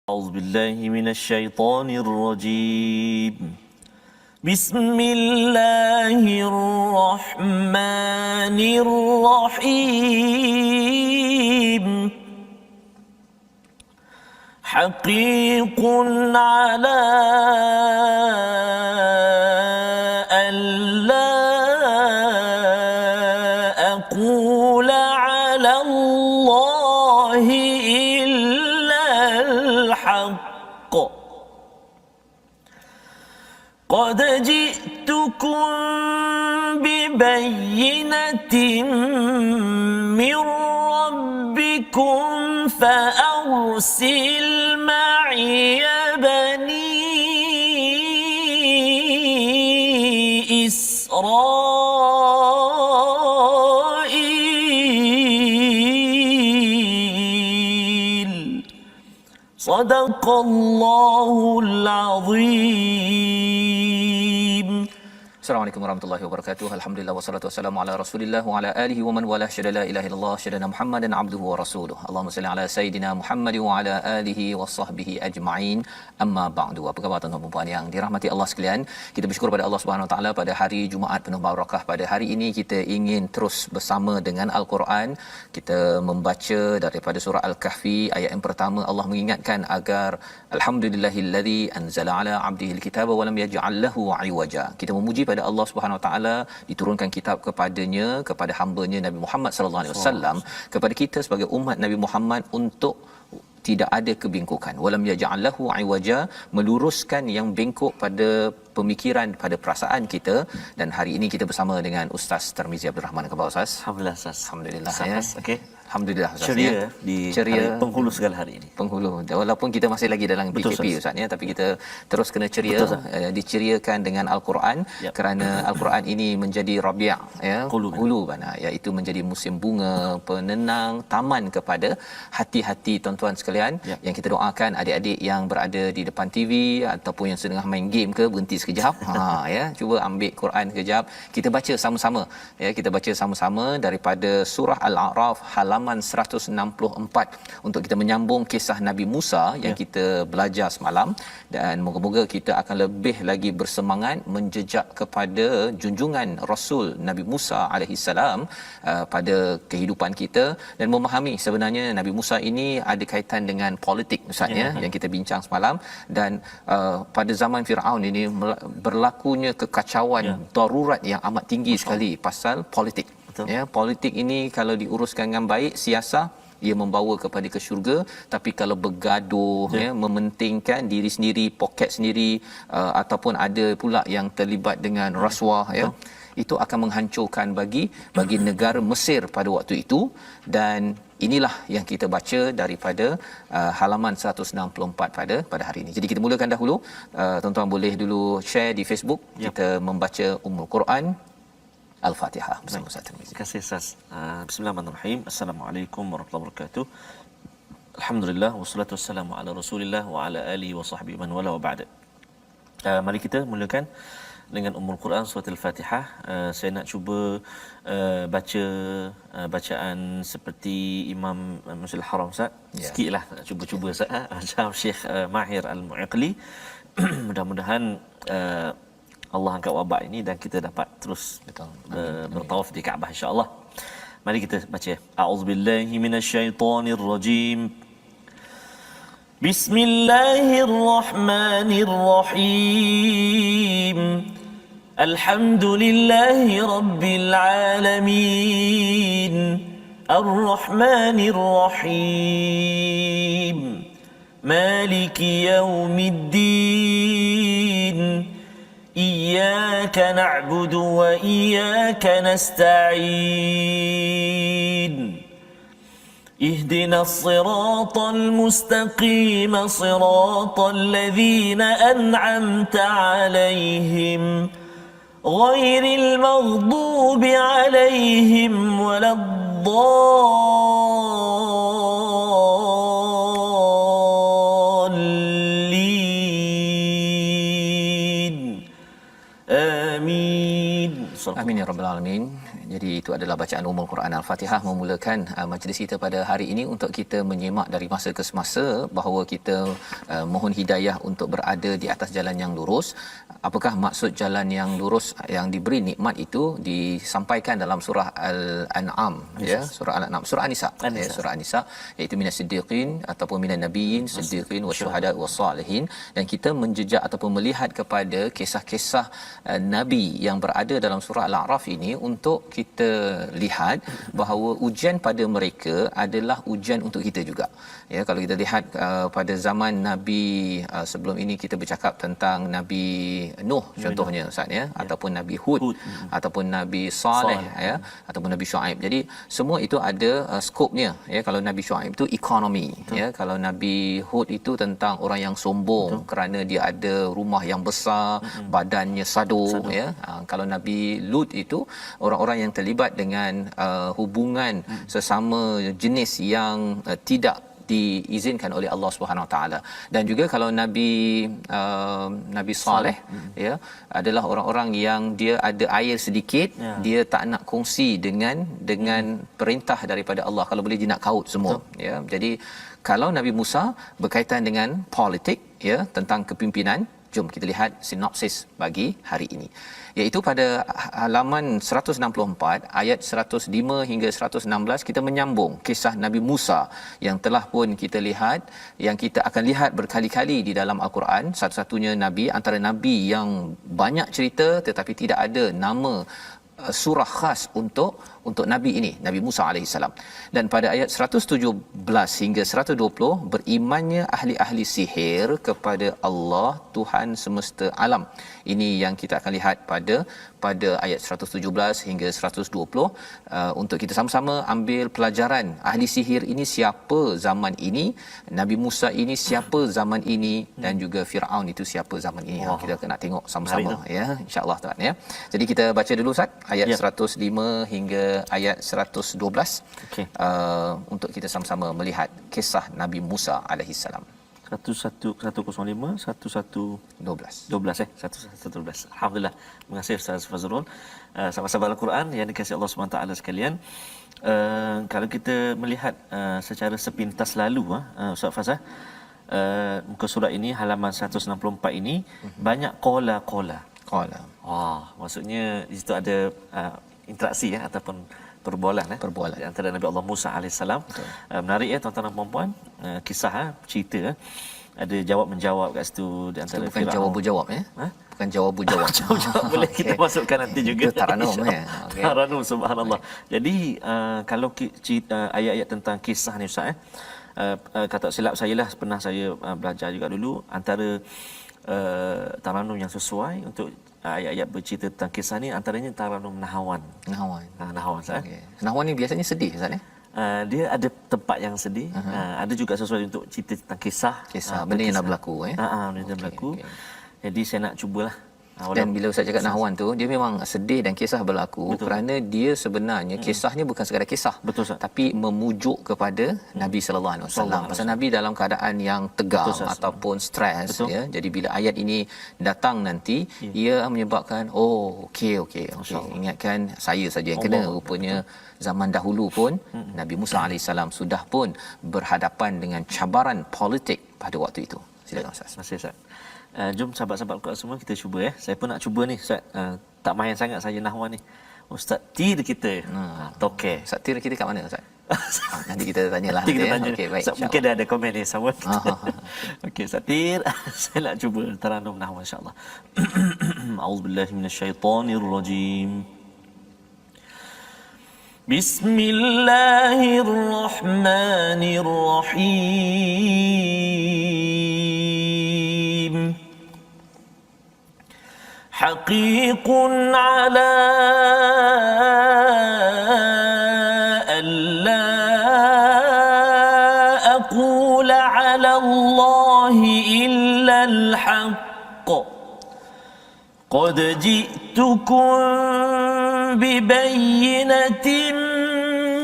أعوذ بالله من الشيطان الرجيم بسم الله الرحمن الرحيم حقيق على ألا أقول على الله إلا الحق قد جئتكم ببينة من ربكم فأرسل معي بني إسرائيل صدق الله العظيم. Assalamualaikum warahmatullahi wabarakatuh. Alhamdulillah wassalatu wassalamu ala Rasulillah wa ala alihi wa man wala syada la ilaha illallah syadana Muhammadan abduhu wa rasuluhu. Allahumma salli ala sayidina Muhammad wa ala alihi wasahbihi ajma'in. Amma ba'du. Apa khabar tuan-tuan dan puan yang dirahmati Allah sekalian? Kita bersyukur pada Allah Subhanahu wa taala pada hari Jumaat penuh barakah. Pada hari ini kita ingin terus bersama dengan Al-Quran. Kita membaca daripada surah Al-Kahfi ayat yang pertama. Allah mengingatkan agar alhamdulillahillazi anzala ala 'abdihil kitaba wa lam yaj'al lahu 'iwaja. Kita memuji pada Allah Subhanahu Wa Taala diturunkan kitab kepadanya, kepada hamba-Nya Nabi Muhammad sallallahu alaihi wasallam, kepada kita sebagai umat Nabi Muhammad untuk tidak ada kebengkokan. Walam yaj'al lahu 'iwaja, meluruskan yang bengkok pada pemikiran, pada perasaan kita. Dan hari ini kita bersama dengan Ustaz Tarmizi Abdul Rahman. Apa khabar Ustaz? Alhamdulillah Ustaz. Alhamdulillah Ustaz, ya. Okey. Alhamdulillah Ustaz. Ceria Ya. di Ceria. hari penghulu segala hari ini. Penghulu. Walaupun kita masih lagi dalam Betul, PKP Ustaz ya, tapi kita terus kena ceria. Betul, diceriakan dengan Al-Quran. Yap. Kerana Al-Quran ini menjadi rabi' ya, Qulub. qulubana, iaitu menjadi musim bunga, penenang, taman kepada hati-hati tuan-tuan sekalian. Yap. Yang kita doakan adik-adik yang berada di depan TV ataupun yang sedang main game ke, berhenti sekejap. Ya, cuba ambil Quran sekejap, kita baca sama-sama ya, kita baca sama-sama daripada surah Al-A'raf halaman 164 untuk kita menyambung kisah Nabi Musa yang kita belajar semalam. Dan moga-moga kita akan lebih lagi bersemangat menjejak kepada junjungan Rasul Nabi Musa alaihi salam pada kehidupan kita, dan memahami sebenarnya Nabi Musa ini ada kaitan dengan politik Ustaz ya, yang kita bincang semalam. Dan pada zaman Firaun ini berlakunya kekacauan darurat yang amat tinggi sekali pasal politik. Betul. Ya, politik ini kalau diuruskan dengan baik, siasah, ia membawa kepada ke syurga. Tapi kalau bergaduh ya, mementingkan diri sendiri, poket sendiri, ataupun ada pula yang terlibat dengan rasuah ya, itu akan menghancurkan bagi negara Mesir pada waktu itu. Dan inilah yang kita baca daripada halaman 164 pada hari ini. Jadi kita mulakan dahulu. Tuan-tuan boleh dulu share di Facebook. Kita membaca Ummul Quran Al-Fatihah bersama Ustaz Tarmizi. Terima kasih Ustaz. Bismillahirrahmanirrahim. Assalamualaikum warahmatullahi wabarakatuh. Alhamdulillah wassalatu wassalamu ala Rasulillah wa ala alihi wa sahbihi man wala wa ba'da. Mari kita mulakan dengan Ummul Quran surah Al-Fatihah. Saya nak cuba baca bacaan seperti Imam Masjidil Haram Ustaz. Sikitlah cuba-cuba Ustaz. Macam Syekh Mahir Al-Mu'iqli. Mudah-mudahan Allah angkat wabak ini dan kita dapat terus bertawaf di Kaabah insya-Allah. Mari kita baca. A'udzubillahi minasyaitonirrajim. Bismillahirrahmanirrahim. Alhamdulillahi rabbil alamin. Ar-Rahmanir-Rahim. Maliki yaumiddin. إياك نعبد وإياك نستعين اهدنا الصراط المستقيم صراط الذين أنعمت عليهم غير المغضوب عليهم ولا الضالين. آمين. Amin ya rabbal alamin. Jadi itu adalah bacaan umul Quran Al-Fatihah memulakan majlis kita pada hari ini untuk kita menyimak dari masa ke semasa bahawa kita mohon hidayah untuk berada di atas jalan yang lurus. Apakah maksud jalan yang lurus yang diberi nikmat itu disampaikan dalam surah Al-An'am, ya, surah Al-An'am, surah An-Nisa, ya, surah An-Nisa, iaitu minas siddiqin ataupun minan nabiyyin siddiqin wasyuhada wassalihin, dan kita menjejak ataupun melihat kepada kisah-kisah nabi yang berada dalam surah Al-A'raf ini untuk kita lihat bahawa ujian pada mereka adalah ujian untuk kita juga. Ya, kalau kita lihat pada zaman nabi sebelum ini kita bercakap tentang Nabi Nuh contohnya Ustaz, ya, ataupun Nabi Hud, ataupun Nabi Saleh, ya, ataupun Nabi Shu'aib. Jadi semua itu ada skopnya, ya. Kalau Nabi Shu'aib itu ekonomi, ya. Kalau Nabi Hud itu tentang orang yang sombong kerana dia ada rumah yang besar, badannya sado. Ya. Kalau Nabi Lut itu orang-orang yang terlibat dengan hubungan sesama jenis yang tidak diizinkan oleh Allah Subhanahu Wa Taala. Dan juga kalau Nabi Saleh, ya, adalah orang-orang yang dia ada air sedikit, dia tak nak kongsi dengan perintah daripada Allah, kalau boleh dia nak kaut semua. Ya. Jadi kalau Nabi Musa berkaitan dengan politik, ya, tentang kepimpinan, jom kita lihat sinopsis bagi hari ini, iaitu pada halaman 164 ayat 105 hingga 116 kita menyambung kisah Nabi Musa yang telah pun kita lihat, yang kita akan lihat berkali-kali di dalam Al-Quran. Satu-satunya nabi antara nabi yang banyak cerita tetapi tidak ada nama surah khas untuk nabi ini, Nabi Musa alaihissalam. Dan pada ayat 117 hingga 120, berimannya ahli-ahli sihir kepada Allah Tuhan semesta alam. Ini yang kita akan lihat pada ayat 117 hingga 120, untuk kita sama-sama ambil pelajaran. Ahli sihir ini siapa zaman ini, Nabi Musa ini siapa zaman ini, dan juga Firaun itu siapa zaman ini. Kita nak tengok sama-sama, ya, insya-Allah Tuhan, ya. Jadi kita baca dulu Ustaz ayat 105 hingga ayat 112, untuk kita sama-sama melihat kisah Nabi Musa alaihissalam. 105 11 Alhamdulillah. Terima kasih Ustaz Fazrul. Sahabat-sahabat Al-Quran yang dikasihi Allah SWT sekalian, kalau kita melihat secara sepintas lalu, Ustaz Fazal, muka surat ini halaman 164 ini banyak qala. Maksudnya di situ ada interaksi, ya, ataupun perbualan di antara Nabi Allah Musa alaihissalam. Menarik, ya, tuan-tuan dan puan-puan, kisah, cerita, ada jawab-menjawab kat situ di antara bukan jawab-jawab, ya. Bukan jawab-jawab. Jawab boleh kita masukkan nanti juga. Itu taranum, ya. Taranum, subhanallah. Jadi kalau cerita ayat-ayat tentang kisah ni Ustaz, kata silap saya lah, pernah saya belajar juga dulu, antara taranum yang sesuai untuk ayat-ayat bercerita tentang kisah ni antaranya taranum Nahawan. Nahawan Ustaz. Nahawan ni biasanya sedih Ustaz, ya. Dia ada tempat yang sedih, ada juga sesuai untuk cerita tentang kisah benda yang dah berlaku, ya. Benda yang berlaku. Jadi saya nak cubalah. Dan bila Ustaz cakap Nahawan tu, dia memang sedih dan kisah berlaku. Betul. Kerana dia sebenarnya kisahnya bukan sekadar kisah. Betul, tapi memujuk kepada Nabi sallallahu alaihi wasallam. Pasal Nabi dalam keadaan yang tegang ataupun stres, ya. Jadi bila ayat ini datang nanti, ia menyebabkan okey. Ingatkan saya saja yang kena, rupanya zaman dahulu pun Nabi Musa alaihissalam sudah pun berhadapan dengan cabaran politik pada waktu itu. Silakan Ustaz. Terima kasih Ustaz. Jom sahabat-sahabat Al-Quran semua kita cuba, ya. Saya pun nak cuba ni Ustaz. Tak main sangat saya Nahwan ni. Ustaz Tir kita. Tokeh. Ustaz Tir kita kat mana Ustaz? Nanti kita tanyalah. Nanti kita tanya. Okey, baik. Mungkin dah ada komen ni sama. Okey Ustaz Tir, saya nak cuba taranum Nahwan insya-Allah. A'udzubillahi minasyaitonirrajim. Bismillahirrahmanirrahim. حقيق على ألا أقول على الله إلا الحق قد جئتكم ببينة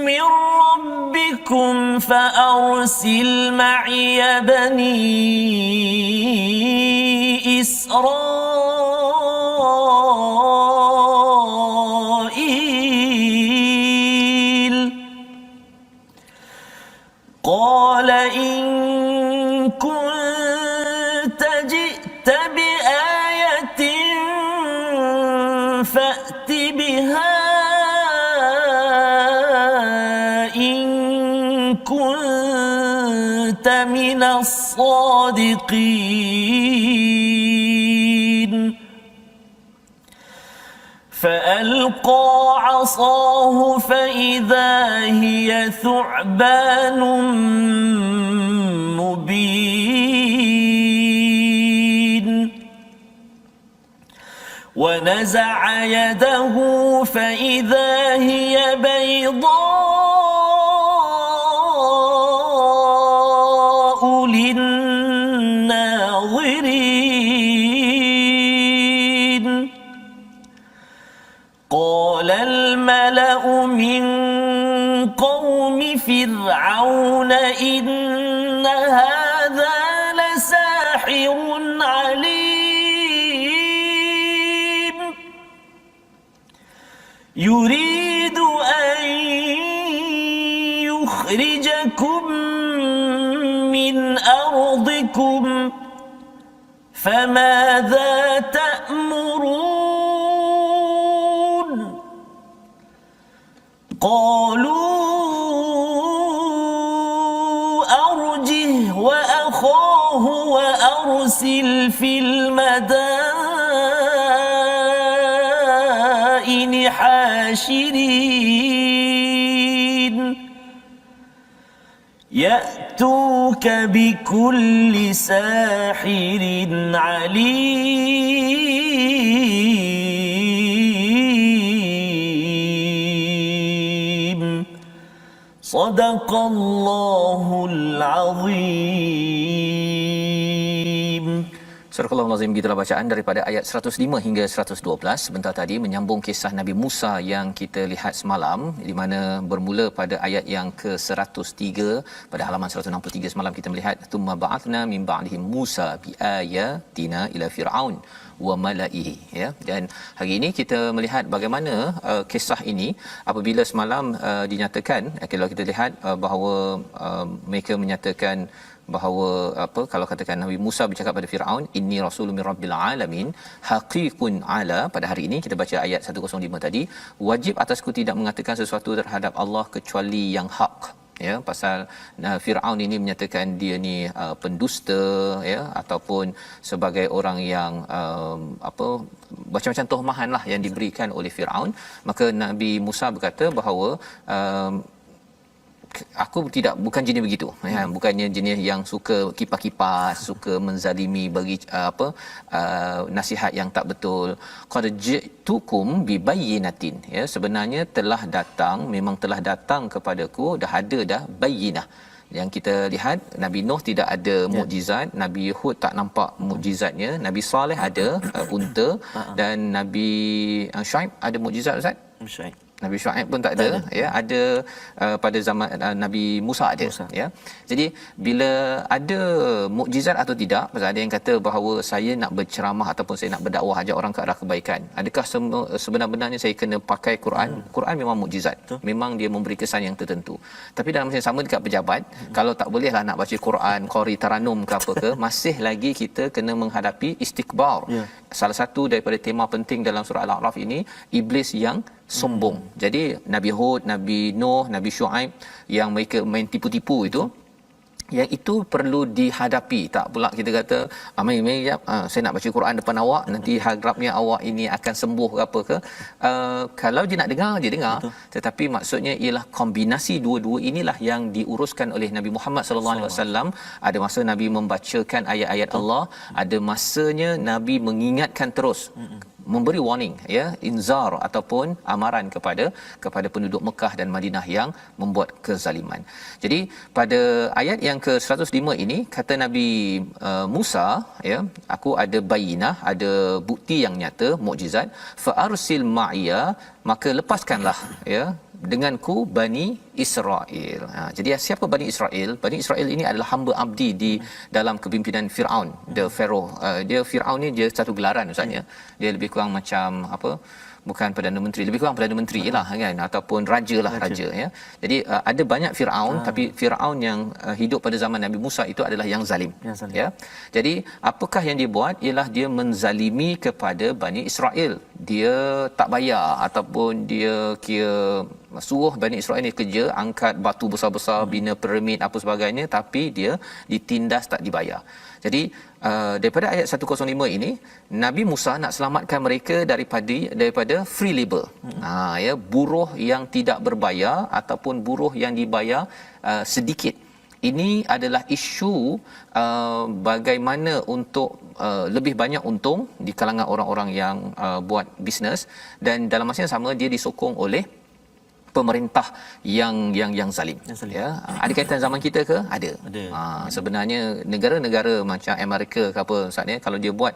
من ربكم فأرسل معي بني إسرائيل قال إن كنت جئت بآية فأت بها إن كنت من الصادقين فألقى عصاه فإذا هي ثعبان مبين ونزع يده فإذا هي بيضاء للناظرين قال الملأ من قوم فرعون إن هذا لساحر عليم يريد أن يخرجكم من أرضكم فماذا تأمرون قالوا أرجه وأخاه وأرسل في المدائن حاشرين يأتوك بكل ساحر عليم صدق الله العظيم. Surah Al-Azim, gitulah bacaan daripada ayat 105 hingga 112. Sebentar tadi menyambung kisah Nabi Musa yang kita lihat semalam, di mana bermula pada ayat yang ke-103. Pada halaman 163 semalam kita melihat tsumma ba'athna min ba'dihi Musa bi ayatina ila fir'aun wa mala'ihi, ya. Dan hari ini kita melihat bagaimana kisah ini apabila semalam dinyatakan, kalau kita lihat bahawa mereka menyatakan bahawa kalau katakan Nabi Musa bercakap pada Firaun, inni rasulun min rabbil alamin haqiqun ala, pada hari ini kita baca ayat 105 tadi, wajib atasku tidak mengatakan sesuatu terhadap Allah kecuali yang hak, ya. Pasal Firaun ini menyatakan dia ni pendusta, ya, ataupun sebagai orang yang macam-macam tohmahan lah yang diberikan oleh Firaun. Maka Nabi Musa berkata bahawa aku bukan jenis begitu, ya. Bukannya jenis yang suka kipas-kipas, suka menzalimi, bagi nasihat yang tak betul. Qad ji'tukum bi bayyinatin, ya, sebenarnya memang telah datang kepadaku, dah ada dah bayyinah. Yang kita lihat Nabi Nuh tidak ada mukjizat, Nabi Hud tak nampak mukjizatnya, Nabi Saleh ada unta, dan Nabi Syuaib ada mukjizat, Ustaz? Nabi Syuaib pun tak ada, ya. Ada pada zaman Nabi Musa ada, ya. Jadi bila ada mukjizat atau tidak, pasal ada yang kata bahawa saya nak berceramah ataupun saya nak berdakwah ajak orang ke arah kebaikan, adakah sebenar-benarnya saya kena pakai Quran? Quran memang mukjizat, memang dia memberi kesan yang tertentu. Tapi dalam masa yang sama dekat pejabat, kalau tak bolehlah nak baca Quran, qari taranum ke apa ke, masih lagi kita kena menghadapi istikbar. Salah satu daripada tema penting dalam surah Al-A'raf ini, iblis yang sombong. Jadi Nabi Hud, Nabi Nuh, Nabi Syuaib yang mereka main tipu-tipu itu, yang itu perlu dihadapi. Tak pula kita kata mari saya nak baca Quran depan awak, nanti harapnya awak ini akan sembuh ke apa ke. Kalau dia nak dengar, dia dengar. Betul. Tetapi maksudnya ialah kombinasi dua-dua inilah yang diuruskan oleh Nabi Muhammad sallallahu alaihi wasallam. Ada masa Nabi membacakan ayat-ayat Allah, ada masanya Nabi mengingatkan terus, memberi warning, ya, inzar ataupun amaran kepada penduduk Mekah dan Madinah yang membuat kezaliman. Jadi pada ayat yang ke-105 ini kata Nabi Musa, ya, aku ada bayinah, ada bukti yang nyata, mukjizat, fa arsil ma'iya, maka lepaskanlah, ya, denganku Bani Israel. Jadi siapa Bani Israel? Bani Israel ini adalah hamba abdi di dalam kepimpinan Firaun, the Pharaoh. Dia Firaun ni dia satu gelaran, Ustaz, ya. Dia lebih kurang macam bukan perdana menteri, lebih kurang perdana menteri lah kan, ataupun raja lah, raja ya. Jadi ada banyak Firaun, tapi Firaun yang hidup pada zaman Nabi Musa itu adalah yang zalim. Ya. Jadi apakah yang dia buat ialah dia menzalimi kepada Bani Israel. Dia tak bayar ataupun dia kira suruh Bani Israel ni kerja, angkat batu besar-besar, bina piramid apa sebagainya, tapi dia ditindas tak dibayar. Jadi daripada ayat 105 ini Nabi Musa nak selamatkan mereka daripada free labor. Ya, buruh yang tidak berbayar ataupun buruh yang dibayar sedikit. Ini adalah isu bagaimana untuk lebih banyak untung di kalangan orang-orang yang buat bisnes, dan dalam masa yang sama dia disokong oleh pemerintah yang zalim. Ya, ada kaitan zaman kita ke? Ada. Sebenarnya negara-negara macam Amerika ke apa Ustaz ni, kalau dia buat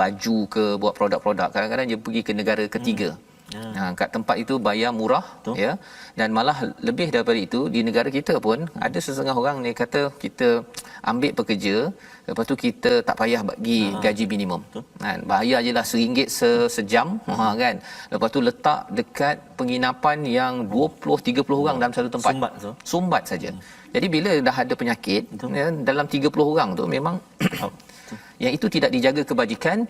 baju ke, buat produk-produk, kadang-kadang dia pergi ke negara ketiga. Kat tempat itu bayar murah. Betul. Ya, dan malah lebih daripada itu, di negara kita pun ada sesetengah orang ni kata kita ambil pekerja, lepas tu kita tak payah bagi gaji minimum kan, bayar je lah RM1 sejam kan, lepas tu letak dekat penginapan yang 20-30 orang dalam satu tempat, sumbat saja. Jadi bila dah ada penyakit ya, dalam 30 orang tu memang yang itu tidak dijaga kebajikan.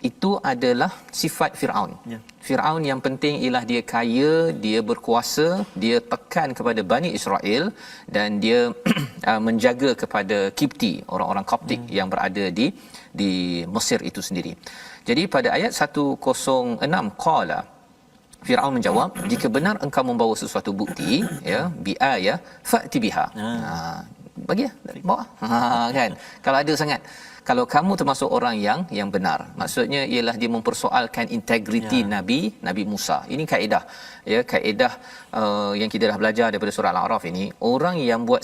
Itu adalah sifat Firaun. Firaun yang penting ialah dia kaya, dia berkuasa, dia tekan kepada Bani Israel, dan dia menjaga kepada Kipti, orang-orang Koptik yang berada di Mesir itu sendiri. Jadi pada ayat 106, qala, Firaun menjawab, jika benar engkau membawa sesuatu bukti ya, bi'ayah fa'ti biha. Bagilah, bawa. Kan, kalau ada sangat. Kalau kamu termasuk orang yang benar, maksudnya ialah dia mempersoalkan integriti Nabi Musa. Ini kaedah ya, kaedah yang kita dah belajar daripada surah Al-A'raf ini. Orang yang buat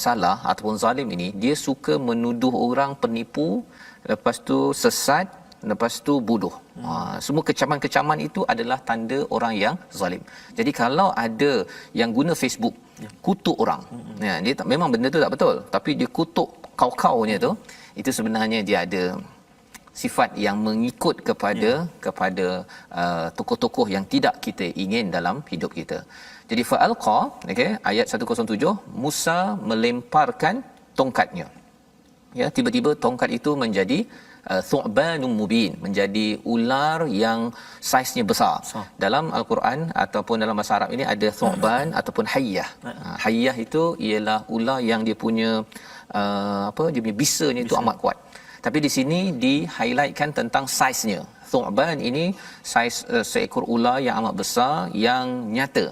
salah ataupun zalim ini, dia suka menuduh orang penipu, lepas tu sesat, lepas tu bodoh. Semua kecaman-kecaman itu adalah tanda orang yang zalim. Jadi kalau ada yang guna Facebook kutuk orang, ya, dia memang benda tu tak betul, tapi dia kutuk kau-kaunya tu, itu sebenarnya dia ada sifat yang mengikut kepada tokoh-tokoh yang tidak kita ingin dalam hidup kita. Jadi fa'alqa, okey, ayat 107, Musa melemparkan tongkatnya. Ya, tiba-tiba tongkat itu menjadi thu'banun mubin, menjadi ular yang saiznya besar. Dalam Al-Quran ataupun dalam bahasa Arab ini ada thu'ban ataupun hayyah. Hayyah itu ialah ular yang dia punya dia punya bisanya itu amat kuat. Tapi di sini di-highlightkan tentang saiznya. Thu'ban ini saiz seekor ular yang amat besar, yang nyata.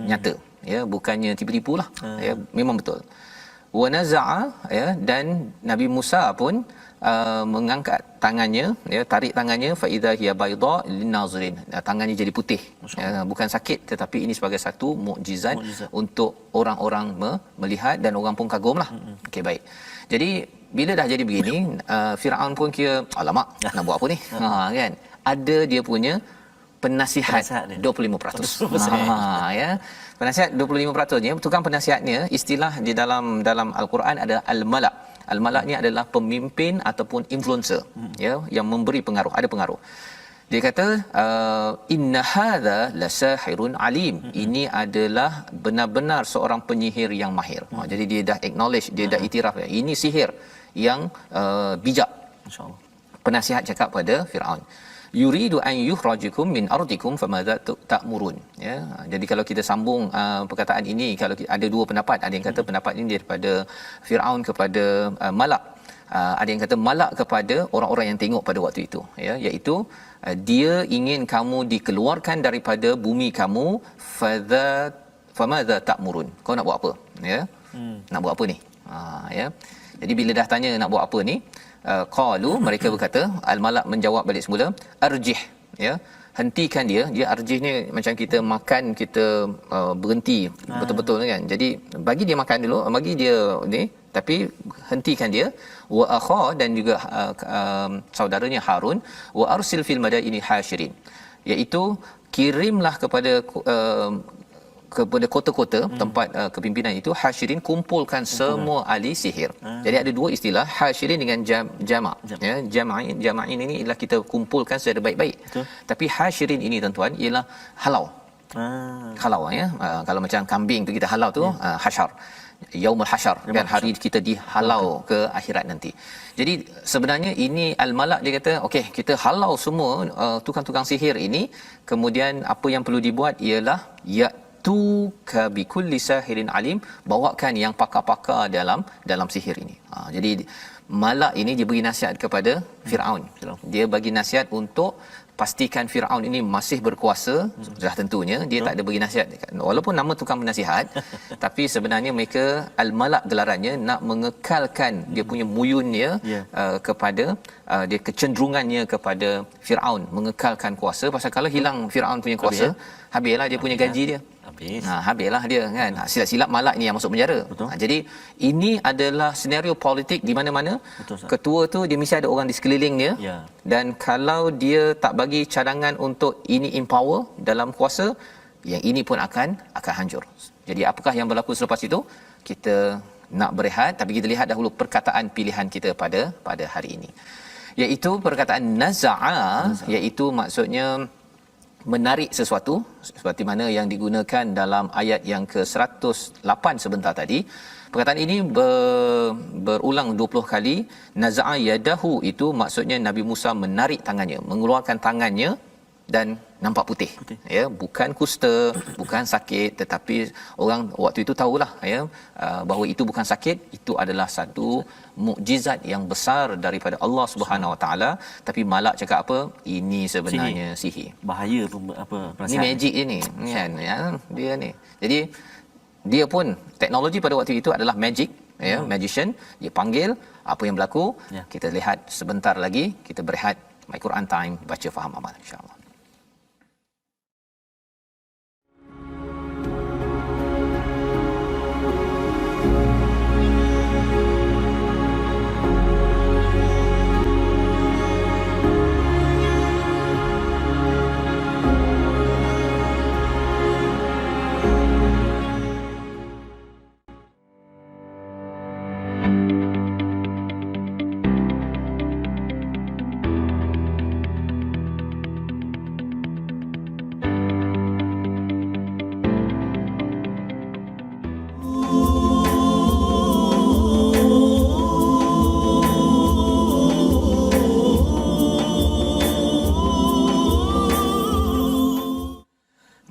Nyata, ya, bukannya tipu-tipulah. Ya, memang betul. Wa naza'a, ya, dan Nabi Musa pun mengangkat tangannya, ya, tarik tangannya, fa idza hiya bayda lin-nazirin. Tangannya jadi putih. Bukan sakit, tetapi ini sebagai satu mukjizat untuk orang-orang melihat, dan orang pun kagumlah. Okey, baik. Jadi bila dah jadi begini, Firaun pun kira alamak, nak buat apa ni? Kan? Ada dia punya penasihat 25%. Ya. Penasihat 25%-nya, tukang penasihatnya, istilah di dalam Al-Quran ada al-malak. Al-malak ni adalah pemimpin ataupun influencer, ya, yang memberi pengaruh, ada pengaruh. Dia kata inna hadza lasahirun alim. Ini adalah benar-benar seorang penyihir yang mahir. Jadi dia dah acknowledge, dia dah iktiraf, ini sihir yang bijak. Masya-Allah. Penasihat cakap pada Firaun, yuridu an yukhrajukum min ardikum famadza ta'murun. Ya, jadi kalau kita sambung perkataan ini, kalau ada dua pendapat, ada yang kata pendapat ini daripada Firaun kepada malak, ada yang kata malak kepada orang-orang yang tengok pada waktu itu, ya, iaitu dia ingin kamu dikeluarkan daripada bumi kamu, famadza ta'murun, kau nak buat apa, ya? Nak buat apa ni? Ya, jadi bila dah tanya nak buat apa ni, qalu, mereka berkata, al-malak menjawab balik semula, arjih, ya, hentikan dia. Arjih ni macam kita makan, kita berhenti betul-betul kan. Jadi bagi dia makan dulu, bagi dia ni, tapi hentikan dia. Wa akha, dan juga saudaranya Harun, wa arsil fil madaini hasyirin, iaitu kirimlah kepada kepada kota-kota tempat kepimpinan itu, hasyirin, kumpulkan semua ahli sihir. Jadi ada dua istilah, hasyirin dengan jamak. Ya, jama'in ini ialah kita kumpulkan secara baik-baik. Betul. Tapi hasyirin ini tuan-tuan ialah halau. Halau ya. Kalau macam kambing tu kita halau tu hasyar. Yaumul hasyar kan, hari kita dihalau ke akhirat nanti. Jadi sebenarnya ini al-malak, dia kata okey, kita halau semua tukang-tukang sihir ini, kemudian apa yang perlu dibuat ialah tu ka bi kulli sahirin alim, bawakan yang pakar-pakar dalam sihir ini. Jadi malak ini dia beri nasihat kepada Firaun. Dia bagi nasihat untuk pastikan Firaun ini masih berkuasa. Sudah tentunya dia tak ada bagi nasihat, walaupun nama tukang penasihat tapi sebenarnya mereka al-malak gelarannya nak mengekalkan dia punya muyunnya kepada dia kecenderungannya kepada Firaun, mengekalkan kuasa. Pasal kalau hilang Firaun punya kuasa, habislah dia punya gaji dia. Habislah dia kan. Silap-silap malak ni yang masuk penjara. Jadi ini adalah senario politik di mana-mana. Ketua tu dia mesti ada orang di sekelilingnya. Dan kalau dia tak bagi cadangan untuk ini empower dalam kuasa, yang ini pun akan hancur. Jadi apakah yang berlaku selepas itu? Kita nak berehat, tapi kita lihat dahulu perkataan pilihan kita pada hari ini, iaitu perkataan naza'a, iaitu maksudnya menarik sesuatu, seperti mana yang digunakan dalam ayat yang ke-108 sebentar tadi. Perkataan ini berulang 20 kali. Naza'a yadahu itu maksudnya Nabi Musa menarik tangannya, mengeluarkan tangannya dan nampak putih. Ya, bukan kusta, bukan sakit, tetapi orang waktu itu tahulah ya bahawa itu bukan sakit, itu adalah satu mukjizat yang besar daripada Allah Subhanahu Wa Taala. Tapi malak cakap apa? Ini sebenarnya sihir. Bahaya apa ini magic je ni kan ya, dia ni. Jadi dia pun teknologi pada waktu itu adalah magic ya, magician. Dia panggil, apa yang berlaku kita lihat sebentar lagi. Kita berehat. My Quran Time, baca faham amal, insya-Allah.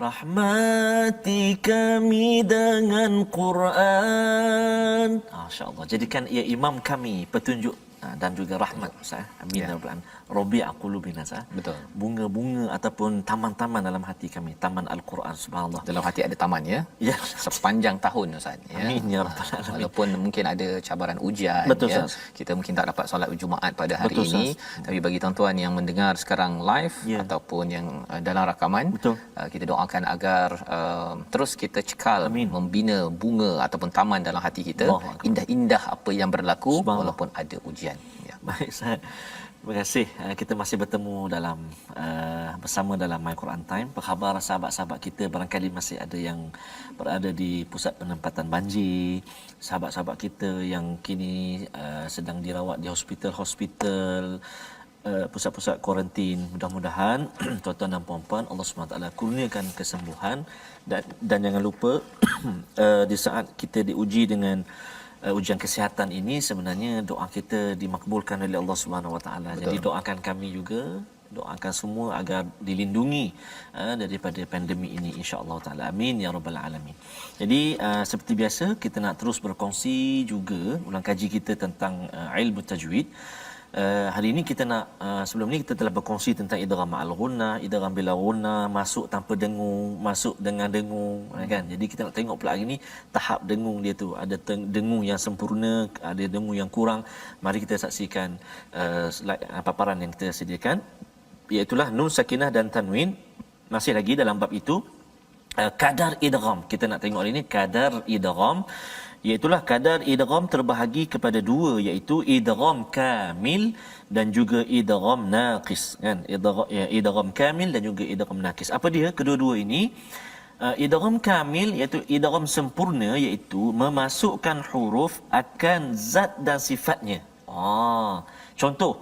Rahmati kami dengan Quran. Masya-Allah. Jadikan ia imam kami, petunjuk dan juga rahmat, Ustaz. Amin ya rabbal alamin. Rabi'a qulubina, Ustaz. Betul. Bunga-bunga ataupun taman-taman dalam hati kami, taman Al-Quran, subhanallah. Dalam hati ada taman ya. Ya, sepanjang tahun, Ustaz ya. Amin ya rabbal alamin. Walaupun mungkin ada cabaran ujian. Betul, ya. Ustaz. Kita mungkin tak dapat solat Jumaat pada hari Betul, ini, Ustaz. tapi bagi tuan-tuan yang mendengar sekarang live ataupun yang dalam rakaman, kita doakan agar terus kita cekal membina bunga ataupun taman dalam hati kita, indah-indah apa yang berlaku walaupun ada ujian. Ya. Baik, Ustaz. Terima kasih. Kita masih bertemu dalam bersama dalam My Quran Time. Apa khabar sahabat-sahabat kita? Barangkali masih ada yang berada di pusat penempatan banjir, sahabat-sahabat kita yang kini sedang dirawat di hospital-hospital, pusat-pusat kuarantin. Mudah-mudahan tuan-tuan dan puan-puan Allah SWT kurniakan kesembuhan, dan jangan lupa di saat kita diuji dengan ujian kesihatan ini, sebenarnya doa kita dimakbulkan oleh Allah Subhanahu Wa Taala. Jadi doakan kami juga, doakan semua agar dilindungi daripada pandemik ini, insya-Allah taala. Amin ya rabbal alamin. Jadi seperti biasa kita nak terus berkongsi juga ulang kaji kita tentang ilmu tajwid. Hari ini kita nak sebelum ni kita telah berkongsi tentang idgham ma'al ghunnah, idgham bila ghunnah, masuk tanpa dengung, masuk dengan dengung, kan. Jadi kita nak tengok pula hari ni tahap dengung dia tu. Ada dengung yang sempurna, ada dengung yang kurang. Mari kita saksikan slide paparan yang kita sediakan, iaitu nun sakinah dan tanwin. Masih lagi dalam bab itu, kadar idgham. Kita nak tengok hari ini kadar idgham, iaitulah kadar idgham terbahagi kepada dua, iaitu idgham kamil dan juga idgham naqis, kan. Idgham kamil dan juga idgham naqis. Apa dia kedua-dua ini? Idgham kamil iaitu idgham sempurna, iaitu memasukkan huruf akan zat dan sifatnya. Contoh,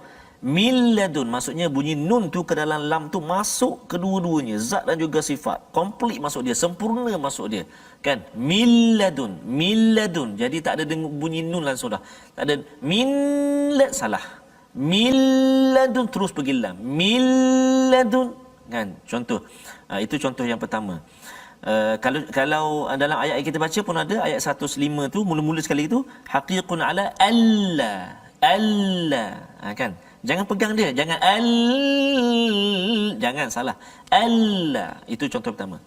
milladun, maksudnya bunyi nun tu ke dalam lam tu masuk kedua-duanya, zat dan juga sifat, komplit masuk dia, sempurna masuk dia, kan? Milladun, milladun, jadi tak ada bunyi nun langsung dah, tak ada millad, salah, milladun terus pergi lam, milladun, kan? Contoh, itu contoh yang pertama. Kalau dalam ayat yang kita baca pun ada ayat 105 tu, mula-mula sekali tu haqiqun ala alla, alla, kan? Jangan pegang dia, jangan salah, alla, itu contoh pertama.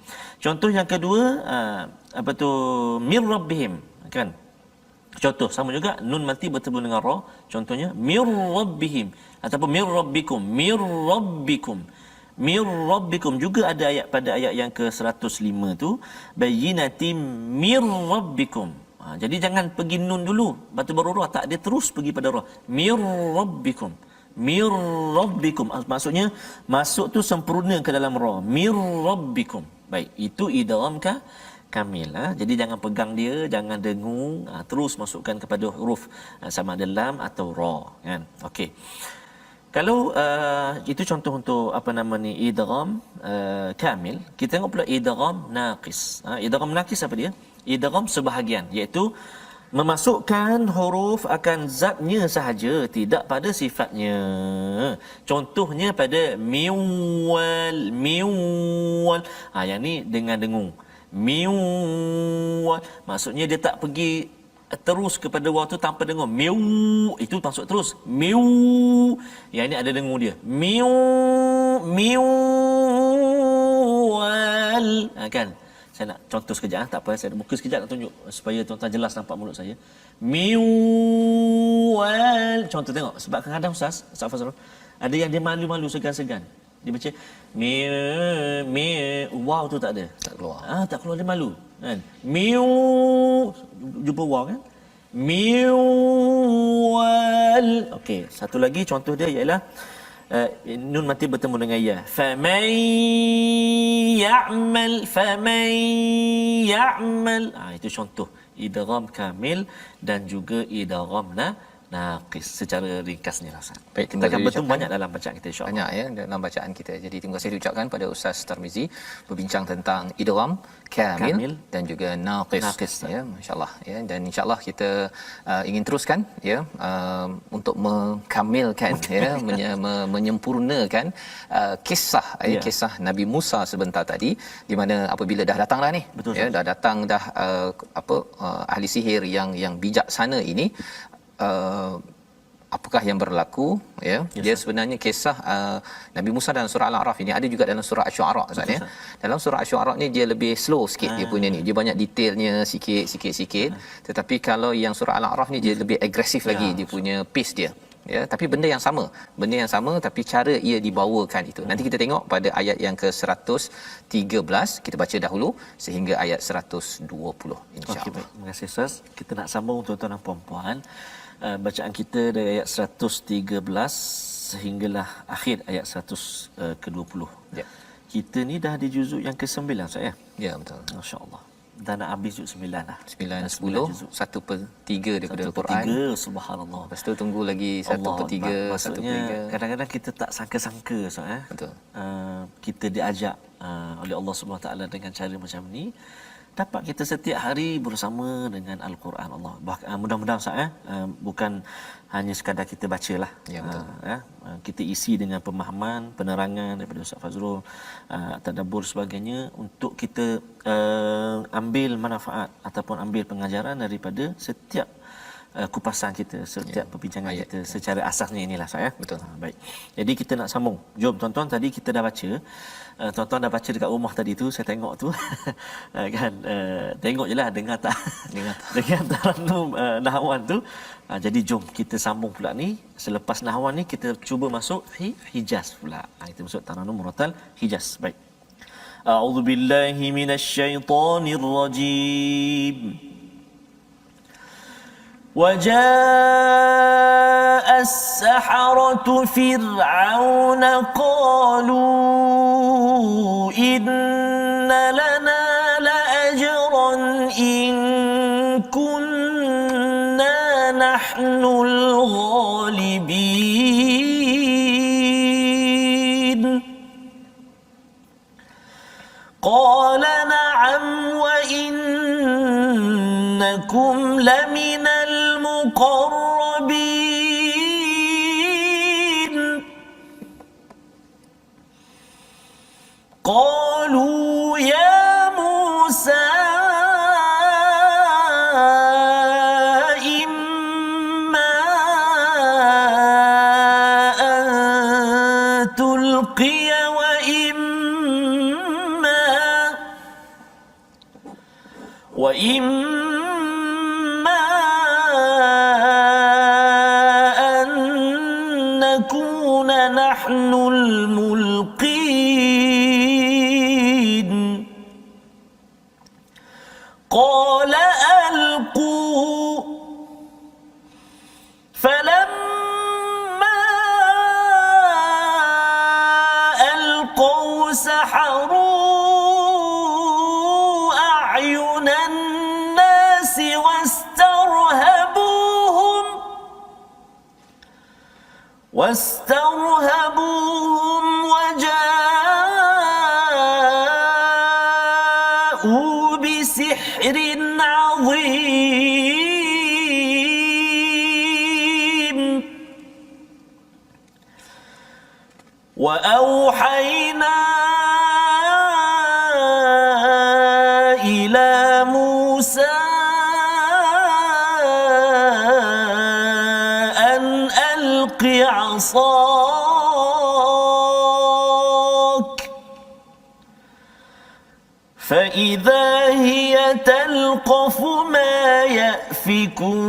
Contoh yang kedua, apa tu, mir rabbihim, kan? Contoh sama juga, nun mati bertemu dengan ra, contohnya mir rabbihim ataupun mir rabbikum, mir rabbikum, mir rabbikum. Juga ada ayat pada ayat yang ke-105 tu, bayyinatim mir rabbikum. Jadi jangan pergi nun dulu batu baru ra, tak, dia terus pergi pada ra, mir rabbikum, mir rabbikum, maksudnya masuk tu sempurna ke dalam ra, mir rabbikum. Baik, itu idgham kamil. Jadi jangan pegang dia, jangan dengung, terus masukkan kepada huruf sama ada lam atau ra, kan? Okey. Kalau itu contoh untuk apa nama ni, idgham kamil. Kita tengok pula idgham naqis. Idgham naqis apa dia? Idgham sebahagian, iaitu memasukkan huruf akan zatnya sahaja, tidak pada sifatnya. Contohnya pada miwal, miwal. Yang ni dengan dengung. Miwal, maksudnya dia tak pergi terus kepada waw tu tanpa dengung. Miu, itu masuk terus. Miu. Yang ini ada dengung dia. Miu, miwal. Kan? Saya nak contoh sekejap, tak apa, saya ada buku sekejap nak tunjuk supaya tuan-tuan jelas nampak mulut saya. Miwal. Contoh tengok, sebab kadang-kadang Ustaz Fazrul, ada yang dia malu-malu, segan-segan. Dia baca mi, waw tu tak ada. Tak keluar. Tak keluar, dia malu. Kan? Miu, jumpa waw kan? Miwal. Okey, satu lagi contoh dia ialah nun mati bertemu dengan ya. Faman ya'mal. Itu contoh idgham kamil dan juga idgham naqis secara ringkasnya lah. Baik, kita akan bertemu banyak dalam bacaan kita, insya-Allah. Banyak ya dalam bacaan kita. Jadi terima kasih diucapkan pada Ustaz Tarmizi berbincang tentang idgham kamil dan juga naqis ya, masya-Allah ya. Dan insya-Allah kita ingin teruskan ya, untuk mengkamilkan ya, menyempurnakan kisah kisah Nabi Musa sebentar tadi, di mana apabila dah datang dah ni. Betul, ya, dah datang dah ahli sihir yang bijaksana ini, apakah yang berlaku ya. Dia sebenarnya kisah Nabi Musa dalam surah Al-A'raf ini ada juga dalam surah Asy-Syu'ara Ustaz ya. Dalam surah Asy-Syu'ara ni dia lebih slow sikit, dia punya ni, dia banyak detailnya sikit. Tetapi kalau yang surah Al-A'raf ni dia lebih agresif lagi, dia punya pace dia ya. Tapi benda yang sama tapi cara ia dibawakan itu. Nanti kita tengok pada ayat yang ke-113, kita baca dahulu sehingga ayat 120 insya-Allah. Okey, baik. Terima kasih Ustaz. Kita nak sambung tuan-tuan dan puan-puan, bacaan kita dari ayat 113 sehinggalah akhir ayat 120. Ya. Kita ni dah di juzuk yang ke-9 Ustaz ya. Ya, betul. Masya-Allah. Dah nak habis juzuk 9 dah. 9 10 1/3 daripada Al-Quran. 1/3, subhanallah. Lepas tu tunggu lagi 1/3, maksudnya 1/3. kadang-kadang kita tak sangka-sangka Ustaz ya. Betul. Kita diajak oleh Allah Subhanahu Wa Taala dengan cara macam ni, dapat kita setiap hari bersama dengan Al-Quran Allah. Mudah-mudahan Ustaz bukan hanya sekadar kita bacalah. Ya, betul. Kita isi dengan pemahaman, penerangan daripada Ustaz Fazrul, tadabbur sebagainya, untuk kita ambil manfaat ataupun ambil pengajaran daripada setiap kupasan kita, setiap perbincangan ayat kita secara asasnya inilah saya. Betul. Baik. Jadi kita nak sambung. Jom tuan-tuan, tadi kita dah baca. Tuan-tuan dah baca dekat rumah tadi tu, saya tengok tu. Kan tengok jelah, dengar tak. Dengar taranum nahwan tu. Jadi jom kita sambung pula ni. Selepas nahwan ni kita cuba masuk Hijaz pula. Kita masuk taranum murattal Hijaz. Baik. A'udzubillahi minasyaitonirrajim. وجاء السحرة فرعون قالوا إن لنا نحن الغالبين قال نعم وإنكم لمن المقربين قالوا يا موسى إما أن تلقي وإما أن نكون نحن الملقين قال ألقوا فلما ألقوا سحروا أعين الناس واسترهبوهم وجاءوا بسحر عظيم وأوحينا إلى موسى أن ألق عصاك فإذا هي تلقف ما يأفكون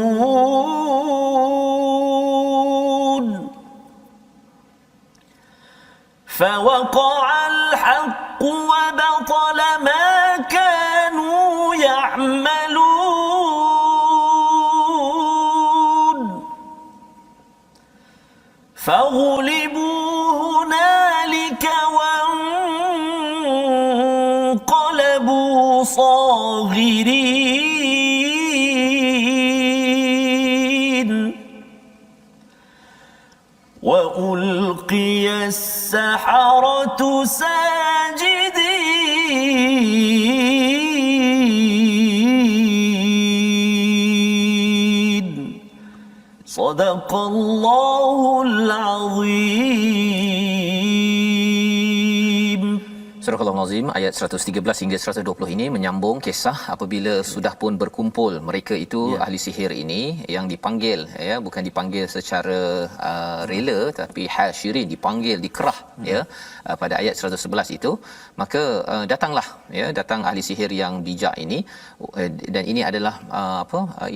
فوقع الحق وبطل ما كانوا يعملون فغلبوا هنالك وانقلبوا صاغرين وألقي السحرة ساجدين صدق الله العظيم. Surah Al-Azim ayat 113 hingga 120 ini menyambung kisah apabila sudah pun berkumpul mereka itu ahli sihir ini yang dipanggil ya, bukan dipanggil secara rela tapi hasyirin, dipanggil, dikerah ya pada ayat 111 itu. Maka datanglah ya, datang ahli sihir yang bijak ini dan ini adalah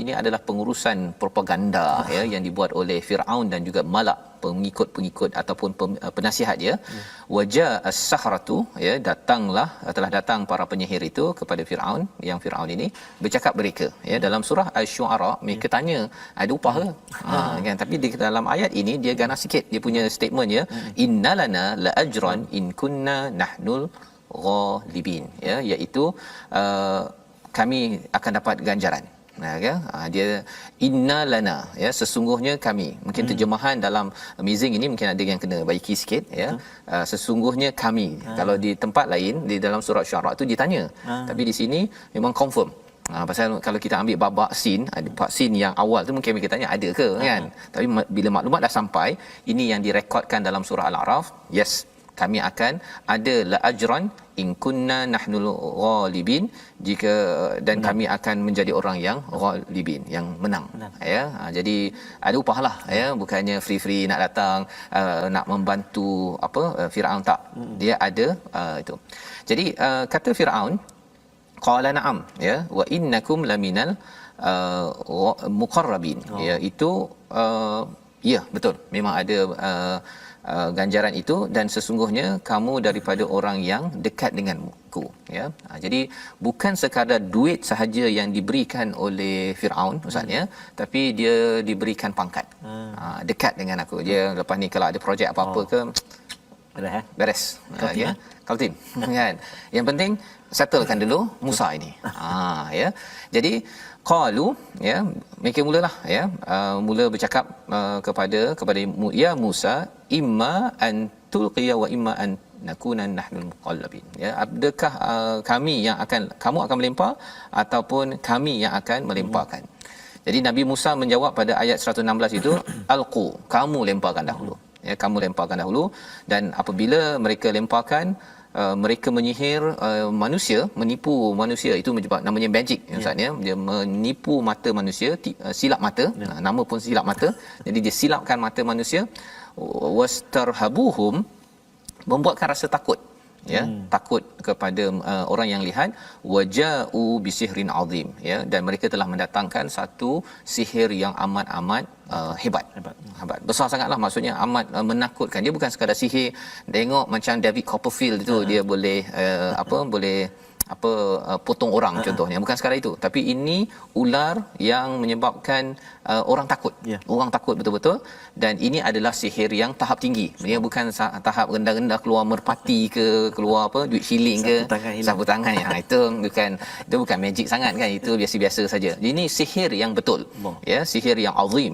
ini adalah pengurusan propaganda ya yang dibuat oleh Firaun dan juga malak pengikut-pengikut ataupun penasihat dia. Wajah as-sahratu ya, telah datang para penyihir itu kepada Firaun, yang Firaun ini bercakap mereka ya, dalam surah Asy-Syu'ara mereka tanya ada upah ke kan, tapi di dalam ayat ini dia ganas sikit dia punya statement ya, innalana la ajran in kunna nahnul ghalibin ya, iaitu kami akan dapat ganjaran. Ya, dia inna lana ya, sesungguhnya kami. Mungkin terjemahan dalam Amazing ini mungkin ada yang kena baiki sikit ya. Sesungguhnya kami. Kalau di tempat lain di dalam surah Syu'ara tu ditanya. Tapi di sini memang confirm. Pasal kalau kita ambil bab sin, ada bab sin yang awal tu mungkin kita tanya ada ke kan. Tapi bila maklumat dah sampai, ini yang direkodkan dalam surah Al-A'raf, yes, kami akan ada la ajran in kunna nahnul ghalibin, jika dan kami akan menjadi orang yang ghalibin, yang menang. Ya, jadi ada upahlah ya, bukannya free nak datang nak membantu Firaun, tak. Dia ada itu. Jadi kata Firaun, qala na'am ya, wa innakum laminal muqarrabin, iaitu ya betul, memang ada ganjaran itu dan sesungguhnya kamu daripada orang yang dekat denganku ya. Jadi bukan sekadar duit sahaja yang diberikan oleh Firaun misalnya, tapi dia diberikan pangkat. Dekat dengan aku. Dia lepas ni kalau ada projek apa-apa ke beres ya. Kalau tim kan. Yang penting settlekan dulu Musa ini. Ya. Jadi qalu ya, mereka mulalah ya mula bercakap kepada ya Musa, imma an tulqiya wa imma an nakuna nahnul muqallabin, ya, adakah kamu akan melempar ataupun kami yang akan melemparkan. Jadi Nabi Musa menjawab pada ayat 116 itu, alqu, kamu lemparkan dahulu, ya, kamu lemparkan dahulu. Dan apabila mereka lemparkan, mereka menyihir manusia, menipu manusia, itu menyebab namanya magic, Ustaz, ya, dia menipu mata manusia, silap mata, nama pun silap mata. Jadi dia silapkan mata manusia, wastarhabuhum, membuatkan rasa takut, ya, takut kepada orang yang lihat, waja'u bisihrin azim, ya, dan mereka telah mendatangkan satu sihir yang amat hebat, besar sangatlah, maksudnya amat menakutkan. Dia bukan sekadar sihir tengok macam David Copperfield itu dia boleh potong orang contohnya, bukan sekadar itu, tapi ini ular yang menyebabkan orang takut, orang takut betul-betul. Dan ini adalah sihir yang tahap tinggi, dia bukan tahap rendah-rendah keluar merpati ke, keluar duit shilling ke, sapu tangan ya, itu bukan magic sangat kan, itu biasa-biasa saja. Ini sihir yang betul, ya, sihir yang azim.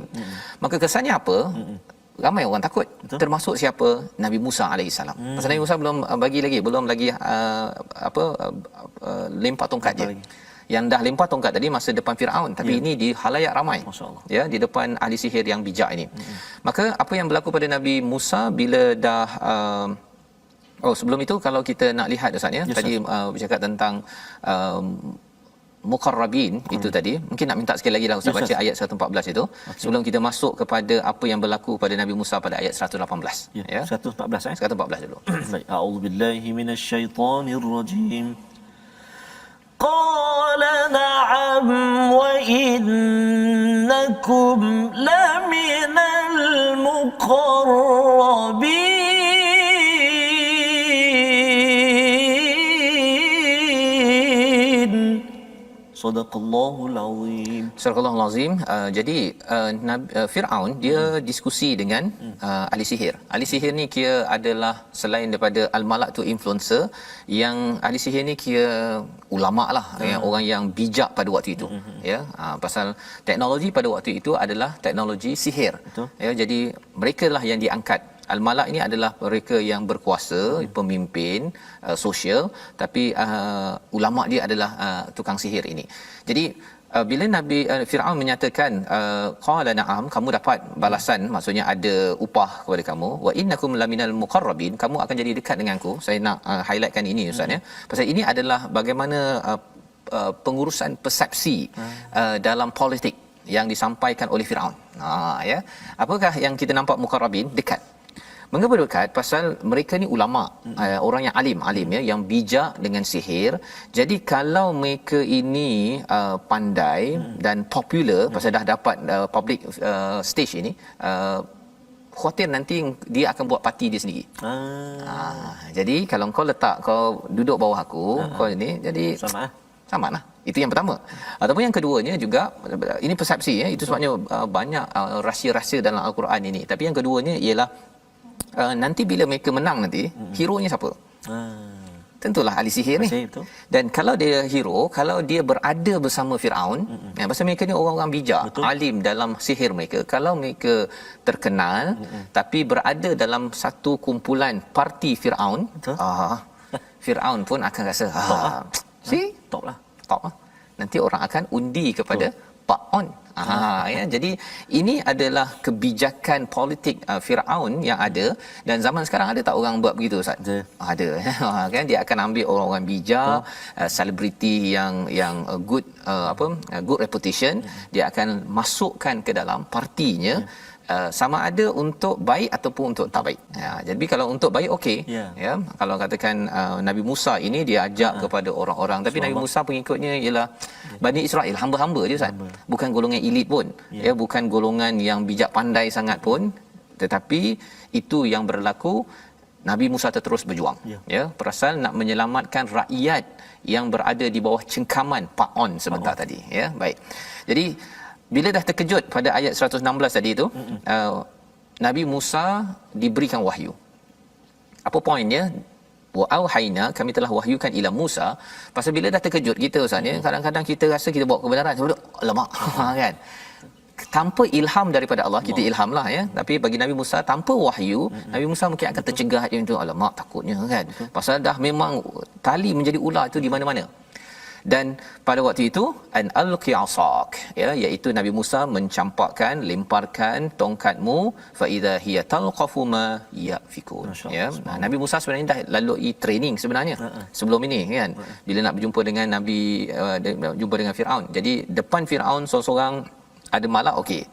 Maka kesannya apa? Ramai orang takut. Betul. Termasuk siapa? Nabi Musa alaihissalam. Pasal Nabi Musa belum lagi lempar tongkat dia. Yang dah lempar tongkat tadi masa depan Firaun, tapi ini di halayak ramai. Ya, di depan ahli sihir yang bijak ini. Maka apa yang berlaku pada Nabi Musa bila dah sebelum itu kalau kita nak lihat Ustaz, ya, tadi bercakap tentang muqarrabin itu tadi, mungkin nak minta sekali lagi lah Ustaz baca ayat 114 itu, sebelum kita masuk kepada apa yang berlaku pada Nabi Musa pada ayat 118. Ya, 114 114 dulu. Baik, a'udzubillahi minasyaitonirrajim. Qala na'am wa innakum laminal muqarrabin. Sadaqallahul azim. Sadaqallahul azim. Jadi Firaun dia diskusi dengan ahli sihir. Ahli sihir ni kira adalah selain daripada al-malak tu influencer, yang ahli sihir ni kira ulama lah, ya, orang yang bijak pada waktu itu, ya. Pasal teknologi pada waktu itu adalah teknologi sihir. Betul. Ya, jadi mereka lah yang diangkat. Al-Malak ini adalah mereka yang berkuasa, pemimpin sosial, tapi ulama dia adalah tukang sihir ini. Jadi bila Nabi Firaun menyatakan qala na'am, kamu dapat balasan, maksudnya ada upah kepada kamu, wa innakum laminal muqarrabin, kamu akan jadi dekat denganku. Saya nak highlightkan ini Ustaz, ya. Pasal ini adalah bagaimana pengurusan persepsi dalam politik yang disampaikan oleh Firaun. Ya. Apakah yang kita nampak muqarrabin? Dekat. Mengapa dekat? Pasal mereka ni ulama, orang yang alim, ya, yang bijak dengan sihir. Jadi kalau mereka ini pandai dan popular, pasal dah dapat public stage ini, khawatir nanti dia akan buat parti dia sendiri. Jadi kalau kau duduk bawah aku, kau ini, jadi sama lah. Itu yang pertama. Ataupun yang keduanya juga, ini persepsi, ya, itu sebabnya banyak rahsia-rahsia dalam Al-Quran ini. Tapi yang keduanya ialah nanti bila mereka menang nanti, hero-nya siapa? Tentulah ahli sihir ni. Dan kalau dia hero, kalau dia berada bersama Firaun, pasal mereka ni orang-orang bijak, alim dalam sihir mereka. Kalau mereka terkenal tapi berada dalam satu kumpulan parti Firaun, Firaun pun akan rasa top lah. Nanti orang akan undi kepada Pak On. Ya, jadi ini adalah kebijakan politik Firaun yang ada. Dan zaman sekarang ada tak orang buat begitu Ustaz? Ada. Kan dia akan ambil orang-orang bijak, selebriti yang good reputation, dia akan masukkan ke dalam partinya. Sama ada untuk baik ataupun untuk tak baik. Jadi kalau untuk baik okey, ya. Kalau katakan Nabi Musa ini dia ajak kepada orang-orang, tapi Nabi Musa pengikutnya ialah Bani Israel, hamba-hamba dia Ustaz. Bukan golongan elit pun, ya, bukan golongan yang bijak pandai sangat pun, tetapi itu yang berlaku. Nabi Musa terus berjuang, ya, perasal nak menyelamatkan rakyat yang berada di bawah cengkaman Pak On sebentar tadi, ya. Baik. Jadi bila dah terkejut pada ayat 116 tadi itu, Nabi Musa diberikan wahyu. Apa poinnya? Wa auhayna, kami telah wahyukan ila Musa. Pasal bila dah terkejut kita Ustaz, ya, kadang-kadang kita rasa kita bawa kebenaran, alamak, kan. tanpa ilham daripada Allah, kita ilhamlah ya, tapi bagi Nabi Musa tanpa wahyu, Nabi Musa mungkin akan tercegah dia untuk alamak takutnya kan, pasal dah memang tali menjadi ular itu di mana-mana. Dan pada waktu itu an alqi asak, ya, iaitu Nabi Musa mencampakkan, lemparkan tongkatmu, fa idza hiya talqafu ma yafikun, ya. Nabi Musa sebenarnya dah lalui training sebenarnya sebelum ini kan, bila nak berjumpa dengan Nabi jumpa dengan Firaun. Jadi depan Firaun seorang ada malak, okey,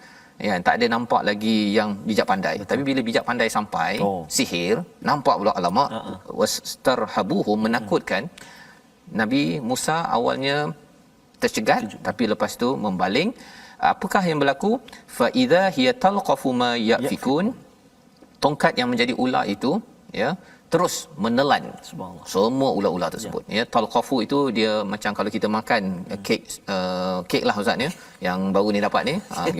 ya, tak ada nampak lagi yang bijak pandai. Tapi bila bijak pandai sampai, sihir nampak pula, alamak, wastarhabuhum, menakutkan. Nabi Musa awalnya tercegat, tapi lepas tu membaling. Apakah yang berlaku? Fa idza hiya talqafu ma yafikun, tongkat yang menjadi ular itu, ya, terus menelan semua ular-ular tersebut, ya. Talqafu itu dia macam kalau kita makan kek lah ustaz, ya, yang baru ni dapat ni,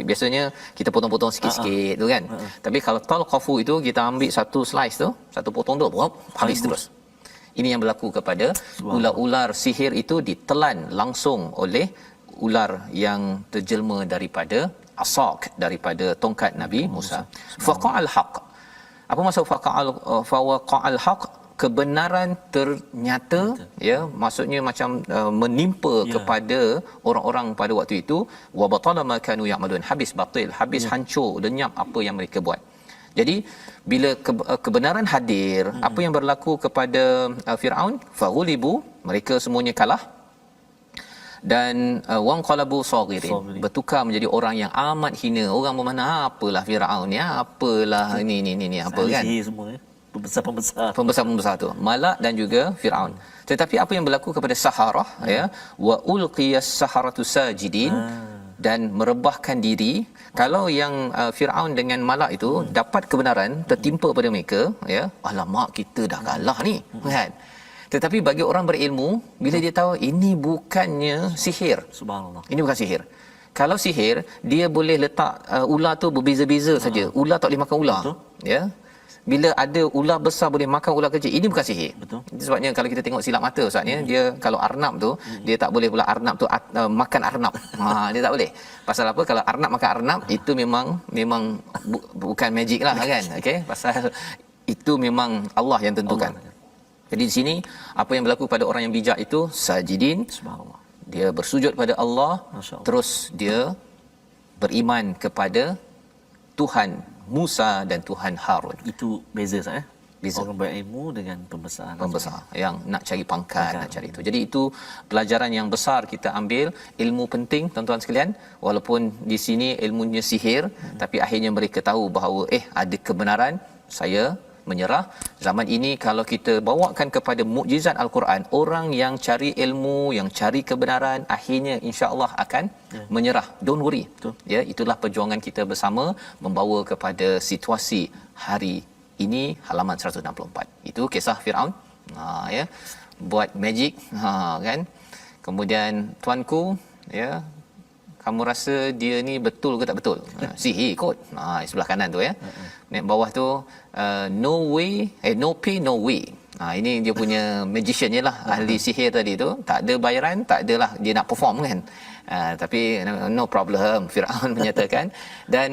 biasanya kita potong-potong sikit-sikit tu kan. Tapi kalau talqafu itu kita ambil satu slice tu, satu potong tu, habis terus. Ini yang berlaku kepada ular-ular sihir itu, ditelan langsung oleh ular yang terjelma daripada asak, daripada tongkat Nabi Musa. Faqa'al haq. Apa maksud faqa'al haq? Kebenaran ternyata, ya, maksudnya macam menimpa kepada orang-orang pada waktu itu. Wa batala ma kanu ya'malun, habis batil, habis hancur, lenyap apa yang mereka buat. Jadi bila kebenaran hadir, apa yang berlaku kepada Firaun? Faghulibu, mereka semuanya kalah, dan wanqalabu saghirin, bertukar menjadi orang yang amat hina. Orang bermana, apalah Firaun ni, apalah ini apa kan, semua ya, pembesar tu, Malak dan juga Firaun. Tetapi apa yang berlaku kepada Saharah, ya, wa ulqiyas saharatu sajidin, dan merebahkan diri. Kalau yang Firaun dengan Malak itu dapat kebenaran, tertimpa pada mereka, ya, alamak kita dah kalah ni kan. Tetapi bagi orang berilmu, bila dia tahu ini bukannya sihir, subhanallah, ini bukan sihir. Kalau sihir, dia boleh letak ular tu berbeza-beza saja. Ular tak boleh makan ular, ya. Bila ada ular besar boleh makan ular kecil, ini bukan sihir. Betul. Sebabnya kalau kita tengok silap mata ustaz ni, dia kalau arnab tu, dia tak boleh pula arnab tu makan arnab. Dia tak boleh. Pasal apa? Kalau arnab makan arnab, itu memang bukan magic lah kan. Okey, pasal itu memang Allah yang tentukan. Jadi di sini apa yang berlaku pada orang yang bijak itu, sajidin, subhanallah, dia bersujud pada Allah, terus dia beriman kepada Tuhan Musa dan Tuhan Harun. Itu beza saya. Beza. Orang berilmu dengan pembesar yang nak cari pangkat, nak cari itu. Jadi itu pelajaran yang besar kita ambil. Ilmu penting tuan-tuan sekalian, walaupun di sini ilmunya sihir, tapi akhirnya mereka tahu bahawa ada kebenaran, saya menyerah. Zaman ini kalau kita bawakan kepada mukjizat Al-Quran, orang yang cari ilmu, yang cari kebenaran, akhirnya insya-Allah akan menyerah. Don't worry. Ya, itulah perjuangan kita bersama membawa kepada situasi hari ini, halaman 164. Itu kisah Firaun. Ya, buat magic, kan. Kemudian tuanku, ya, kamu rasa dia ni betul ke tak betul? Sihir kot. Sebelah kanan tu, ya. Naik bawah tu, no way, no pay, no way. Ini dia punya magician je lah, ahli sihir tadi tu. Tak ada bayaran, tak adalah dia nak perform kan. Tapi no problem, Firaun menyatakan. Dan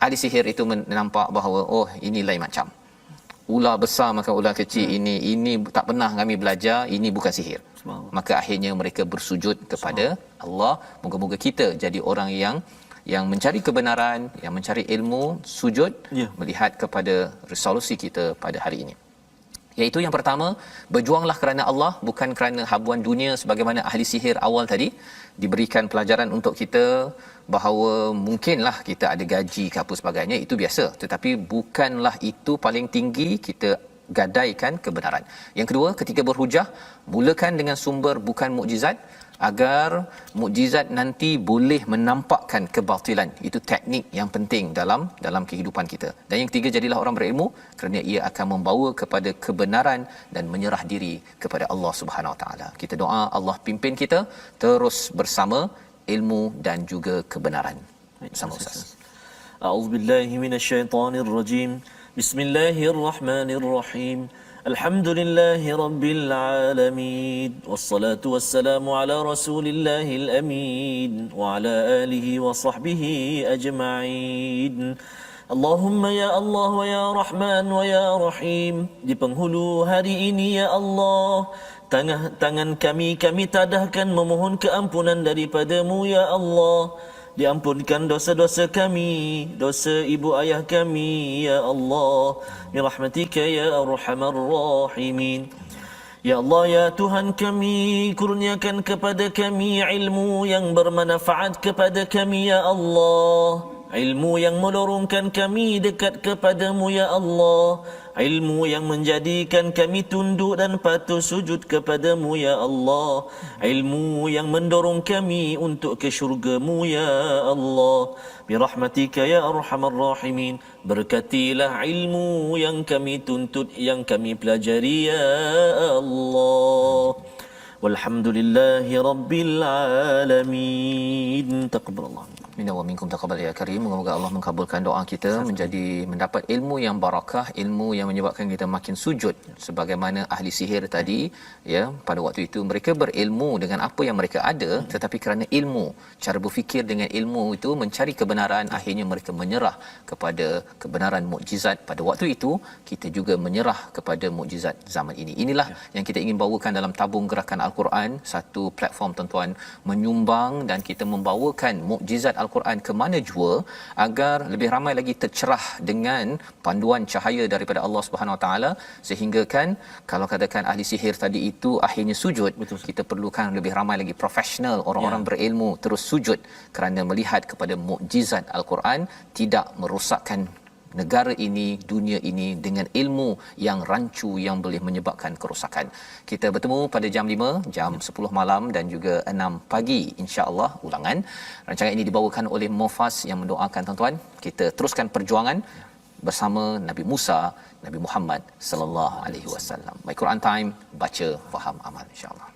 ahli sihir itu nampak bahawa, oh, ini lain macam. Ular besar makan ular kecil, ini tak pernah kami belajar, ini bukan sihir. Maka akhirnya mereka bersujud kepada Allah. Moga-moga kita jadi orang yang mencari kebenaran, yang mencari ilmu, sujud, melihat kepada resolusi kita pada hari ini. Iaitu yang pertama, berjuanglah kerana Allah, bukan kerana habuan dunia, sebagaimana ahli sihir awal tadi diberikan pelajaran untuk kita bahawa mungkinlah kita ada gaji ke apa sebagainya, itu biasa, tetapi bukanlah itu paling tinggi. Kita gadaikan kebenaran. Yang kedua, ketika berhujah, mulakan dengan sumber bukan mukjizat, agar mukjizat nanti boleh menampakkan kebatilan. Itu teknik yang penting dalam kehidupan kita. Dan yang ketiga, jadilah orang berilmu kerana ia akan membawa kepada kebenaran dan menyerah diri kepada Allah Subhanahu Wa Taala. Kita doa Allah pimpin kita terus bersama ilmu dan juga kebenaran. Bersama Ustaz. A'udzubillahi minasyaitonirrajim. Bismillahirrahmanirrahim. Alhamdulillahi rabbil alamin. Wassalatu wassalamu ala Rasulillahil amin wa ala alihi wa sahbihi ajma'in. Allahumma ya Allah wa ya Rahman wa ya Rahim. Di penghulu hari ini ya Allah, tangan kami tadahkan memohon keampunan daripada-Mu ya Allah. Diampunkan dosa-dosa kami, dosa ibu ayah kami ya Allah. Birahmatika ya arhamar rahimin. Ya Allah, ya Tuhan kami, kurniakan kepada kami ilmu yang bermanfaat kepada kami ya Allah. Ilmu yang mendorongkan kami dekat kepadamu ya Allah. Ilmu yang menjadikan kami tunduk dan patuh sujud kepadamu ya Allah. Ilmu yang mendorong kami untuk ke syurga-Mu ya Allah. Birahmatika ya arhamar rahimin. Berkatilah ilmu yang kami tuntut, yang kami pelajari ya Allah. Walhamdulillahi rabbil alamin. Taqabbalallah. Minna wa minkum taqabbal ya karim. Moga-moga Allah mengabulkan doa kita menjadi mendapat ilmu yang barakah, ilmu yang menyebabkan kita makin sujud sebagaimana ahli sihir tadi ya. Pada waktu itu mereka berilmu dengan apa yang mereka ada, tetapi kerana ilmu, cara berfikir dengan ilmu itu mencari kebenaran, akhirnya mereka menyerah kepada kebenaran mukjizat. Pada waktu itu kita juga menyerah kepada mukjizat zaman ini. Inilah yang kita ingin bawakan dalam tabung gerakan Al-Quran, satu platform tuan-tuan menyumbang dan kita membawakan mukjizat Al-Quran ke mana jua agar lebih ramai lagi tercerah dengan panduan cahaya daripada Allah Subhanahu Wa Taala, sehingga kan kalau katakan ahli sihir tadi itu akhirnya sujud. Betul. Kita perlukan lebih ramai lagi profesional, orang-orang berilmu terus sujud kerana melihat kepada mukjizat Al-Quran tidak merosakkan negara ini, dunia ini dengan ilmu yang rancu yang boleh menyebabkan kerosakan. Kita bertemu pada jam 5, jam 10 malam dan juga 6 pagi insya-Allah ulangan. Rancangan ini dibawakan oleh Mufas yang mendoakan tuan-tuan kita teruskan perjuangan bersama Nabi Musa, Nabi Muhammad sallallahu alaihi wasallam. My Quran Time, baca, faham, amal insya-Allah.